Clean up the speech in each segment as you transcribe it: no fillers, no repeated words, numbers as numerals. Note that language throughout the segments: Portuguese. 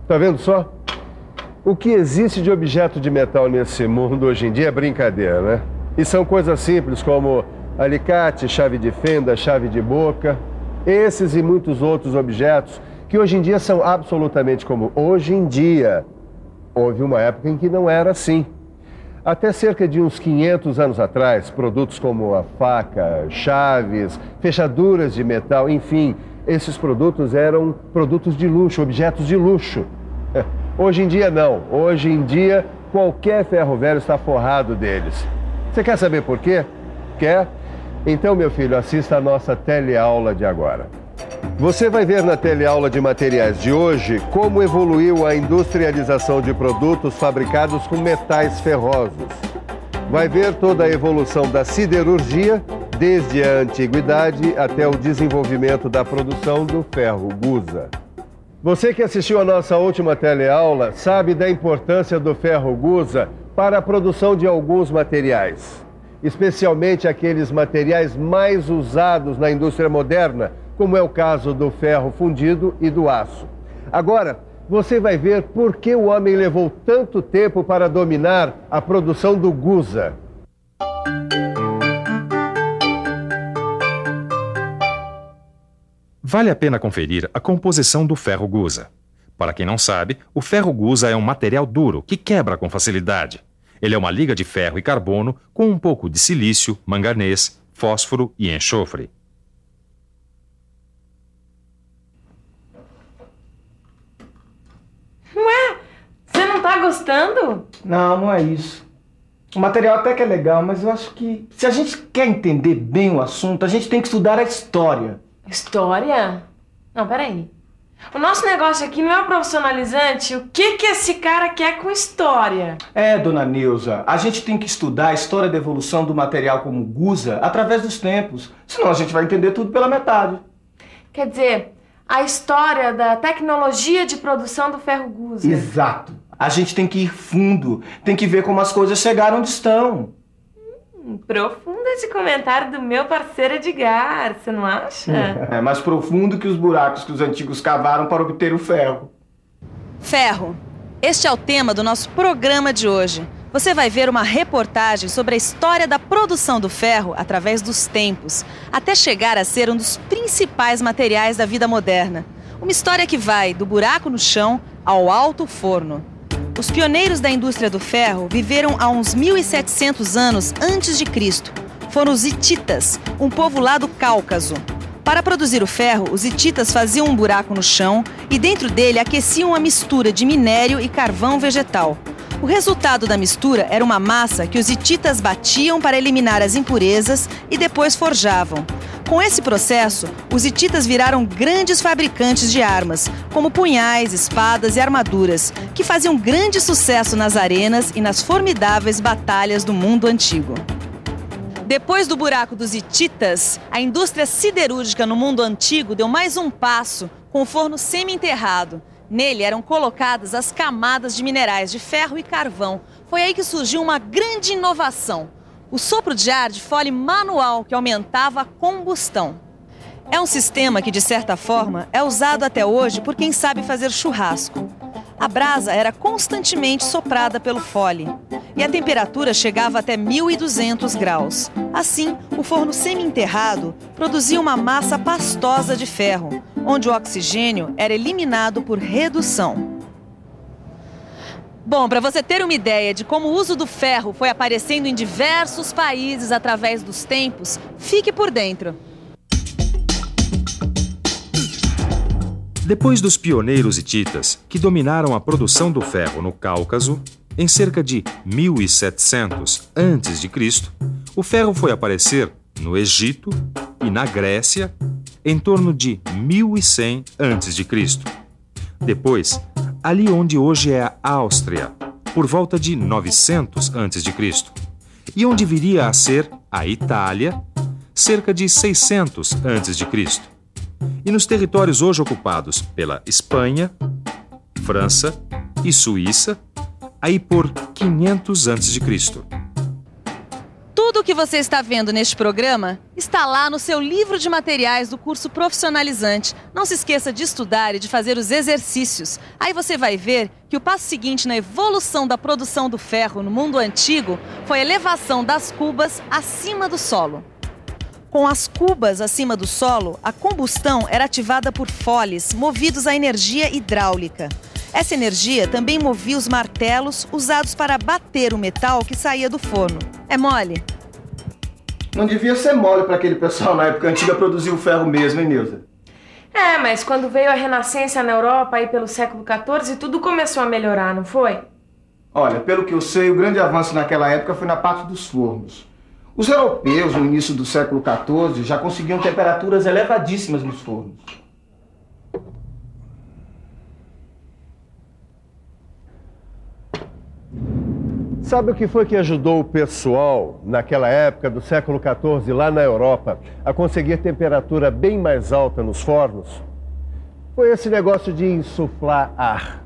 Tá vendo só? O que existe de objeto de metal nesse mundo hoje em dia é brincadeira, né? E são coisas simples como alicate, chave de fenda, chave de boca. Esses e muitos outros objetos que hoje em dia são absolutamente comuns. Hoje em dia, houve uma época em que não era assim. Até cerca de uns 500 anos atrás, produtos como a faca, chaves, fechaduras de metal, enfim, esses produtos eram produtos de luxo, objetos de luxo. Hoje em dia não. Hoje em dia qualquer ferro velho está forrado deles. Você quer saber por quê? Quer? Então, meu filho, assista a nossa teleaula de agora. Você vai ver na teleaula de materiais de hoje como evoluiu a industrialização de produtos fabricados com metais ferrosos. Vai ver toda a evolução da siderurgia, desde a antiguidade até o desenvolvimento da produção do ferro gusa. Você que assistiu a nossa última teleaula sabe da importância do ferro gusa para a produção de alguns materiais, especialmente aqueles materiais mais usados na indústria moderna, como é o caso do ferro fundido e do aço. Agora, você vai ver por que o homem levou tanto tempo para dominar a produção do gusa. Vale a pena conferir a composição do ferro gusa. Para quem não sabe, o ferro gusa é um material duro que quebra com facilidade. Ele é uma liga de ferro e carbono com um pouco de silício, manganês, fósforo e enxofre. Ué, você não tá gostando? Não, não é isso. O material até que é legal, mas eu acho que se a gente quer entender bem o assunto, a gente tem que estudar a história. História? Não, peraí. O nosso negócio aqui não é o profissionalizante. O que esse cara quer com história? É, dona Neuza, a gente tem que estudar a história da evolução do material como gusa através dos tempos. Senão a gente vai entender tudo pela metade. Quer dizer, a história da tecnologia de produção do ferro gusa. Exato. A gente tem que ir fundo, tem que ver como as coisas chegaram onde estão. Profundo esse comentário do meu parceiro Edgar, você não acha? É mais profundo que os buracos que os antigos cavaram para obter o ferro. Ferro. Este é o tema do nosso programa de hoje. Você vai ver uma reportagem sobre a história da produção do ferro através dos tempos, até chegar a ser um dos principais materiais da vida moderna. Uma história que vai do buraco no chão ao alto forno. Os pioneiros da indústria do ferro viveram há uns 1.700 anos antes de Cristo. Foram os hititas, um povo lá do Cáucaso. Para produzir o ferro, os hititas faziam um buraco no chão e dentro dele aqueciam a mistura de minério e carvão vegetal. O resultado da mistura era uma massa que os hititas batiam para eliminar as impurezas e depois forjavam. Com esse processo, os hititas viraram grandes fabricantes de armas, como punhais, espadas e armaduras, que faziam grande sucesso nas arenas e nas formidáveis batalhas do mundo antigo. Depois do buraco dos hititas, a indústria siderúrgica no mundo antigo deu mais um passo com o forno semi-enterrado. Nele eram colocadas as camadas de minerais de ferro e carvão. Foi aí que surgiu uma grande inovação: o sopro de ar de fole manual, que aumentava a combustão. É um sistema que, de certa forma, é usado até hoje por quem sabe fazer churrasco. A brasa era constantemente soprada pelo fole e a temperatura chegava até 1.200 graus. Assim, o forno semi-enterrado produzia uma massa pastosa de ferro, onde o oxigênio era eliminado por redução. Bom, para você ter uma ideia de como o uso do ferro foi aparecendo em diversos países através dos tempos, fique por dentro. Depois dos pioneiros hititas, que dominaram a produção do ferro no Cáucaso, em cerca de 1700 a.C., o ferro foi aparecer no Egito e na Grécia em torno de 1100 a.C. Depois, ali onde hoje é a Áustria, por volta de 900 a.C., e onde viria a ser a Itália, cerca de 600 a.C., e nos territórios hoje ocupados pela Espanha, França e Suíça, aí por 500 a.C. Tudo que você está vendo neste programa está lá no seu livro de materiais do curso profissionalizante. Não se esqueça de estudar e de fazer os exercícios. Aí você vai ver que o passo seguinte na evolução da produção do ferro no mundo antigo foi a elevação das cubas acima do solo. Com as cubas acima do solo, a combustão era ativada por foles movidos a energia hidráulica. Essa energia também movia os martelos usados para bater o metal que saía do forno. É mole? Não devia ser mole para aquele pessoal na época antiga produzir o ferro mesmo, hein, Nilza? É, mas quando veio a Renascença na Europa, aí pelo século XIV, tudo começou a melhorar, não foi? Olha, pelo que eu sei, o grande avanço naquela época foi na parte dos fornos. Os europeus, no início do século XIV, já conseguiam temperaturas elevadíssimas nos fornos. Sabe o que foi que ajudou o pessoal, naquela época do século XIV, lá na Europa, a conseguir temperatura bem mais alta nos fornos? Foi esse negócio de insuflar ar.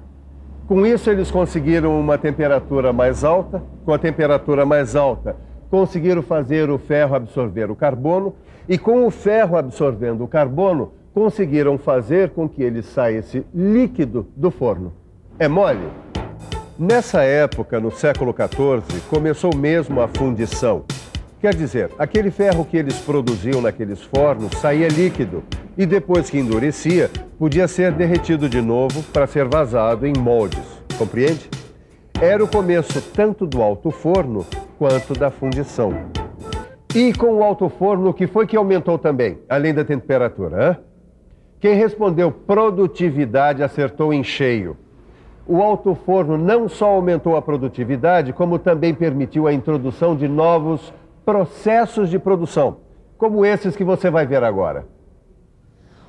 Com isso, eles conseguiram uma temperatura mais alta. Com a temperatura mais alta, conseguiram fazer o ferro absorver o carbono. E com o ferro absorvendo o carbono, conseguiram fazer com que ele saísse líquido do forno. É mole? Nessa época, no século XIV, começou mesmo a fundição. Quer dizer, aquele ferro que eles produziam naqueles fornos saía líquido e depois que endurecia, podia ser derretido de novo para ser vazado em moldes. Compreende? Era o começo tanto do alto forno quanto da fundição. E com o alto forno, o que foi que aumentou também, além da temperatura? Hein? Quem respondeu produtividade acertou em cheio. O alto forno não só aumentou a produtividade, como também permitiu a introdução de novos processos de produção, como esses que você vai ver agora.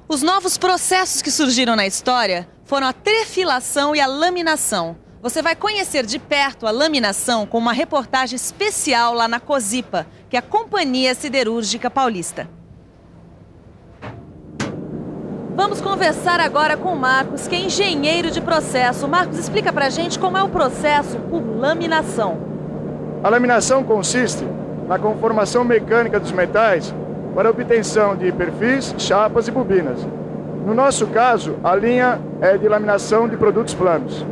Os novos processos que surgiram na história foram a trefilação e a laminação. Você vai conhecer de perto a laminação com uma reportagem especial lá na COSIPA, que é a Companhia Siderúrgica Paulista. Vamos conversar agora com o Marcos, que é engenheiro de processo. Marcos, explica pra gente como é o processo por laminação. A laminação consiste na conformação mecânica dos metais para a obtenção de perfis, chapas e bobinas. No nosso caso, a linha é de laminação de produtos planos.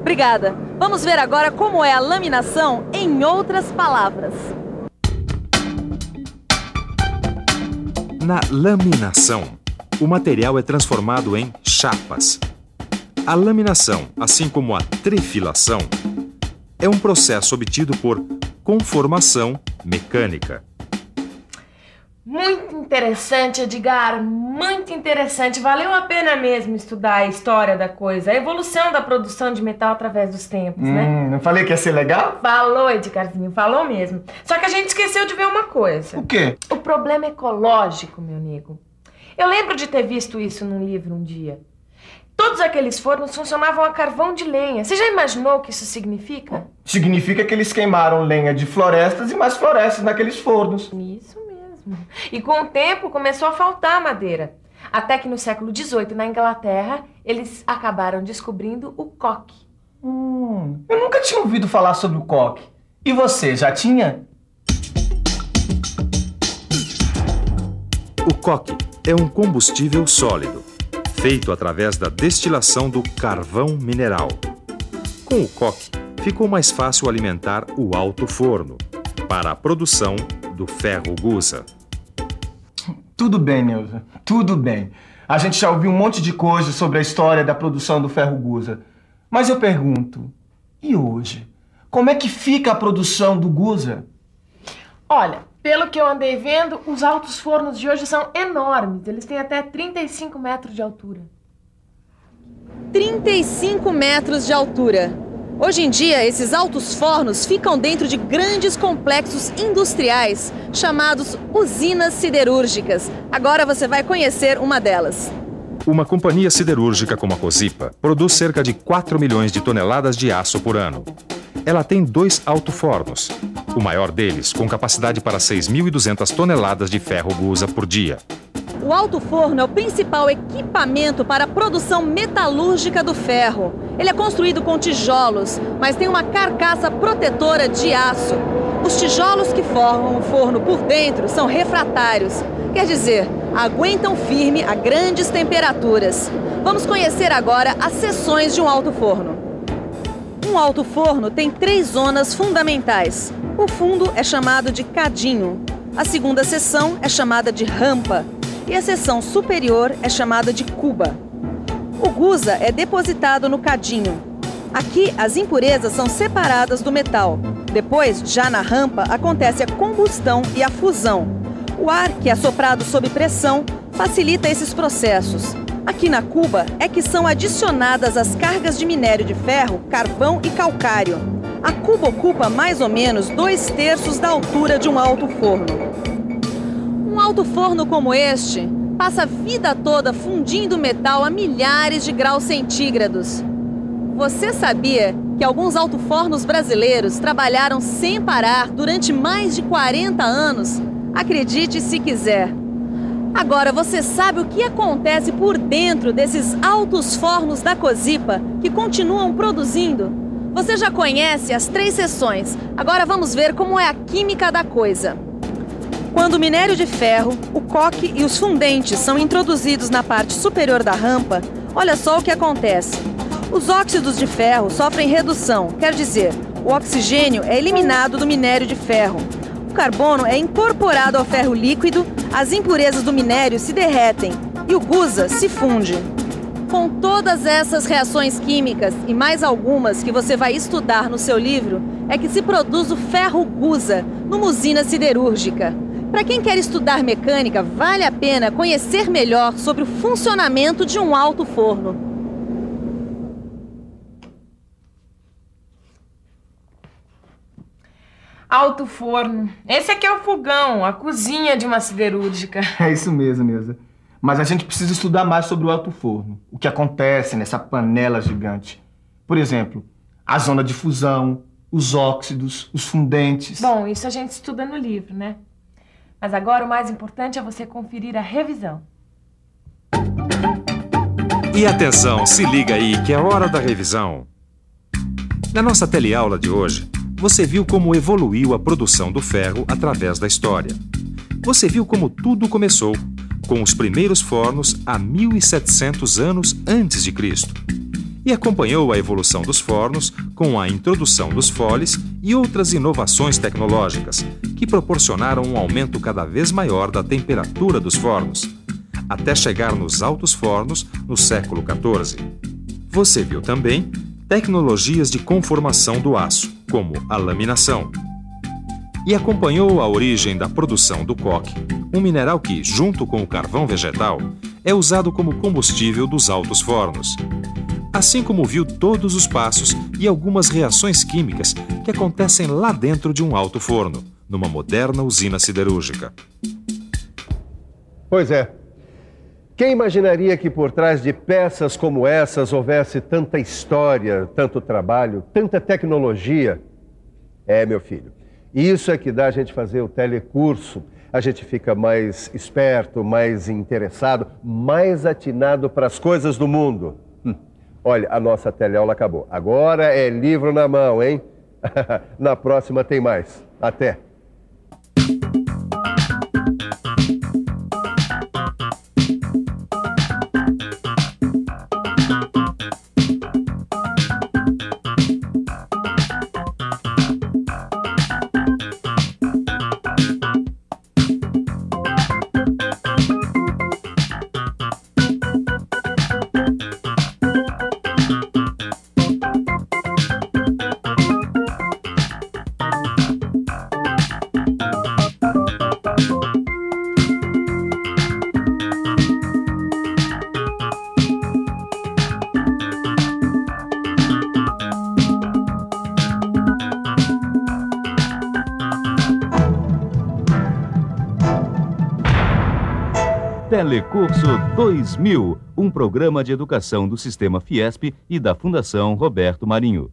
Obrigada. Vamos ver agora como é a laminação em outras palavras. Na laminação, o material é transformado em chapas. A laminação, assim como a trefilação, é um processo obtido por conformação mecânica. Muito interessante, Edgar, muito interessante. Valeu a pena mesmo estudar a história da coisa, a evolução da produção de metal através dos tempos, né? Não falei que ia ser legal? Falou, Edgarzinho, falou mesmo. Só que a gente esqueceu de ver uma coisa. O quê? O problema ecológico, meu amigo. Eu lembro de ter visto isso num livro um dia. Todos aqueles fornos funcionavam a carvão de lenha. Você já imaginou o que isso significa? Significa que eles queimaram lenha de florestas e mais florestas naqueles fornos. Isso mesmo. E com o tempo começou a faltar madeira. Até que no século XVIII, na Inglaterra, eles acabaram descobrindo o coque. Eu nunca tinha ouvido falar sobre o coque. E você, já tinha? O coque é um combustível sólido, feito através da destilação do carvão mineral. Com o coque, ficou mais fácil alimentar o alto forno, para a produção do ferro gusa. Tudo bem, Nilza, tudo bem. A gente já ouviu um monte de coisa sobre a história da produção do ferro gusa. Mas eu pergunto, e hoje? Como é que fica a produção do gusa? Olha, pelo que eu andei vendo, os altos fornos de hoje são enormes. Eles têm até 35 metros de altura. 35 metros de altura. Hoje em dia, esses altos fornos ficam dentro de grandes complexos industriais, chamados usinas siderúrgicas. Agora você vai conhecer uma delas. Uma companhia siderúrgica como a COSIPA produz cerca de 4 milhões de toneladas de aço por ano. Ela tem 2 alto-fornos, o maior deles com capacidade para 6.200 toneladas de ferro gusa por dia. O alto forno é o principal equipamento para a produção metalúrgica do ferro. Ele é construído com tijolos, mas tem uma carcaça protetora de aço. Os tijolos que formam o forno por dentro são refratários, quer dizer, aguentam firme a grandes temperaturas. Vamos conhecer agora as seções de um alto-forno. Um alto-forno tem 3 zonas fundamentais. O fundo é chamado de cadinho, a segunda seção é chamada de rampa e a seção superior é chamada de cuba. O gusa é depositado no cadinho. Aqui, as impurezas são separadas do metal. Depois, já na rampa, acontece a combustão e a fusão. O ar, que é soprado sob pressão, facilita esses processos. Aqui na cuba é que são adicionadas as cargas de minério de ferro, carvão e calcário. A cuba ocupa mais ou menos 2/3 da altura de um alto-forno. Um alto-forno como este passa a vida toda fundindo metal a milhares de graus centígrados. Você sabia que alguns alto-fornos brasileiros trabalharam sem parar durante mais de 40 anos? Acredite se quiser. Agora, você sabe o que acontece por dentro desses altos fornos da Cosipa que continuam produzindo? Você já conhece as 3 seções. Agora vamos ver como é a química da coisa. Quando o minério de ferro, o coque e os fundentes são introduzidos na parte superior da rampa, olha só o que acontece. Os óxidos de ferro sofrem redução, quer dizer, o oxigênio é eliminado do minério de ferro. O carbono é incorporado ao ferro líquido, as impurezas do minério se derretem e o gusa se funde. Com todas essas reações químicas e mais algumas que você vai estudar no seu livro, é que se produz o ferro gusa numa usina siderúrgica. Para quem quer estudar mecânica, vale a pena conhecer melhor sobre o funcionamento de um alto-forno. Alto-forno. Esse aqui é o fogão, a cozinha de uma siderúrgica. É isso mesmo, Neuza. Mas a gente precisa estudar mais sobre o alto-forno. O que acontece nessa panela gigante. Por exemplo, a zona de fusão, os óxidos, os fundentes. Bom, isso a gente estuda no livro, né? Mas agora o mais importante é você conferir a revisão. E atenção, se liga aí que é hora da revisão. Na nossa teleaula de hoje, você viu como evoluiu a produção do ferro através da história. Você viu como tudo começou, com os primeiros fornos há 1700 anos antes de Cristo. E acompanhou a evolução dos fornos com a introdução dos foles e outras inovações tecnológicas, que proporcionaram um aumento cada vez maior da temperatura dos fornos, até chegar nos altos fornos no século XIV. Você viu também tecnologias de conformação do aço, como a laminação. E acompanhou a origem da produção do coque, um mineral que, junto com o carvão vegetal, é usado como combustível dos altos fornos. Assim como viu todos os passos e algumas reações químicas que acontecem lá dentro de um alto forno, numa moderna usina siderúrgica. Pois é. Quem imaginaria que por trás de peças como essas houvesse tanta história, tanto trabalho, tanta tecnologia? É, meu filho, isso é que dá a gente fazer o telecurso. A gente fica mais esperto, mais interessado, mais atinado para as coisas do mundo. Olha, a nossa teleaula acabou. Agora é livro na mão, hein? Na próxima tem mais. Até! Telecurso 2000, um programa de educação do Sistema Fiesp e da Fundação Roberto Marinho.